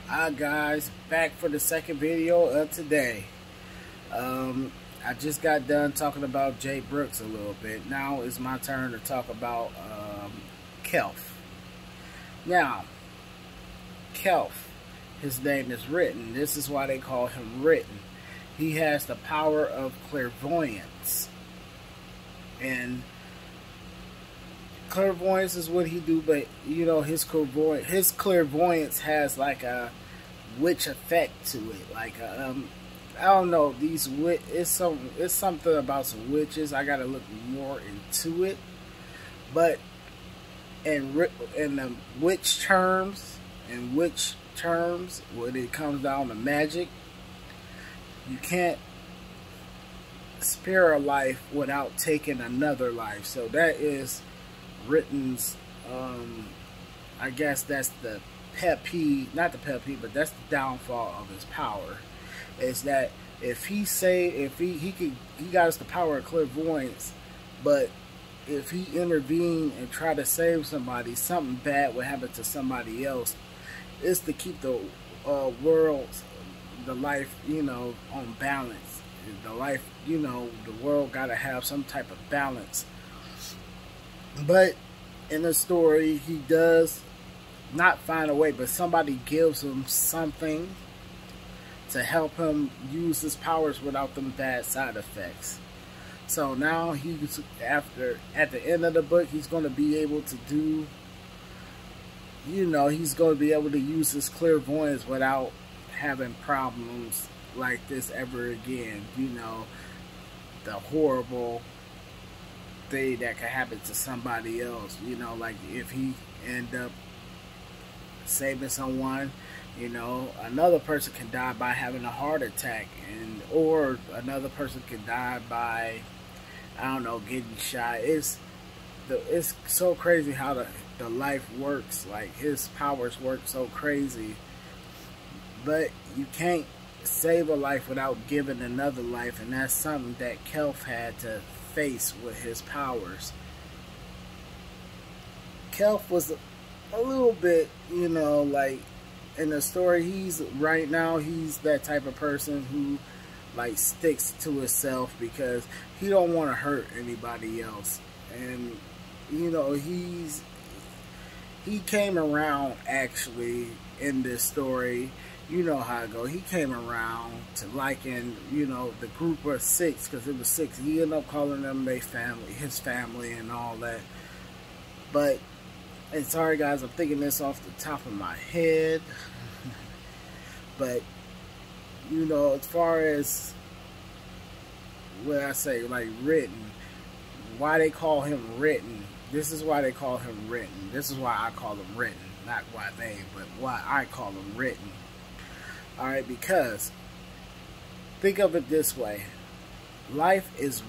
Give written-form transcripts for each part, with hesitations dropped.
Hi guys, back for the second video of today. I just got done talking about Jay Brooks a little bit. Now it's my turn to talk about Kelf. Now, Kelf, his name is Written. This is why they call him Written. He has the power of clairvoyance. And clairvoyance is what he do, but you know, his clairvoyance has like a witch effect to it. Like I don't know, it's something about some witches. I gotta look more into it. But in the witch terms, when it comes down to magic, you can't spare a life without taking another life. So that is Written's, I guess that's the pet peeve, not the pet peeve, but that's the downfall of his power, is that if he got us the power of clairvoyance, but if he intervened and tried to save somebody, something bad would happen to somebody else. It's to keep the life, you know, on balance. The life, you know, the world gotta have some type of balance. But in the story, he does not find a way, but somebody gives him something to help him use his powers without them bad side effects. So now at the end of the book, he's going to be able to do, you know, he's going to be able to use his clairvoyance without having problems like this ever again. You know, the horrible thing that could happen to somebody else. You know, like if he end up saving someone, you know, another person can die by having a heart attack, or another person can die by, I don't know, getting shot. It's so crazy how the life works. Like his powers work so crazy, but you can't save a life without giving another life, and that's something that Kelf had to face with his powers. Kelf was a little bit, you know, like in the story, right now he's that type of person who like sticks to himself because he don't want to hurt anybody else. And you know, he came around actually in this story. You know how it go. He came around to liking, you know, the group of 6, because it was 6. He ended up calling them his family and all that. But, and sorry guys, I'm thinking this off the top of my head. But, you know, as far as what I say, like Written, why they call him Written, this is why they call him Written. This is why I call him Written. Not why they, but why I call him Written. Alright, because think of it this way. Life is,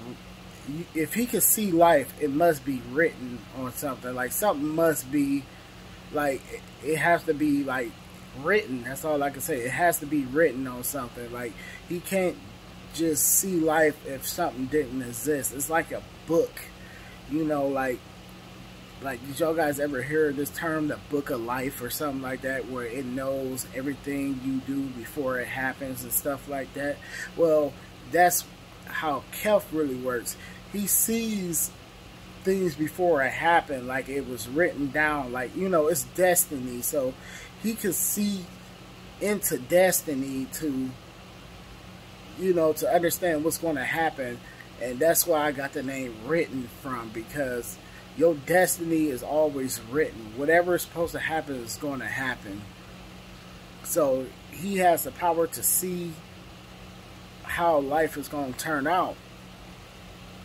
if he can see life, it must be written on something. Like something must be, like, it has to be like written. That's all I can say. It has to be written on something. Like he can't just see life if something didn't exist. It's like a book, you know, like did y'all guys ever hear this term, the book of life or something like that, where it knows everything you do before it happens and stuff like that? Well, that's how Kelf really works. He sees things before it happened, like it was written down, like, you know, it's destiny. So he could see into destiny to, you know, to understand what's going to happen. And that's why I got the name Written from, because your destiny is always written. Whatever is supposed to happen is going to happen. So he has the power to see how life is going to turn out.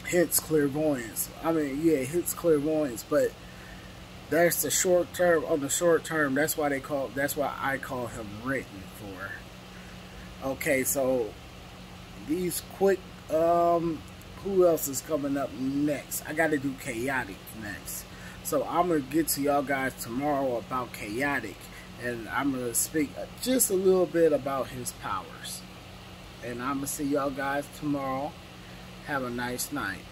Hence clairvoyance. I mean, yeah, hence clairvoyance. But that's the short term. On the short term, that's why I call him Written for. Okay, so these quick. Who else is coming up next? I got to do Chaotic next. So I'm going to get to y'all guys tomorrow about Chaotic. And I'm going to speak just a little bit about his powers. And I'm going to see y'all guys tomorrow. Have a nice night.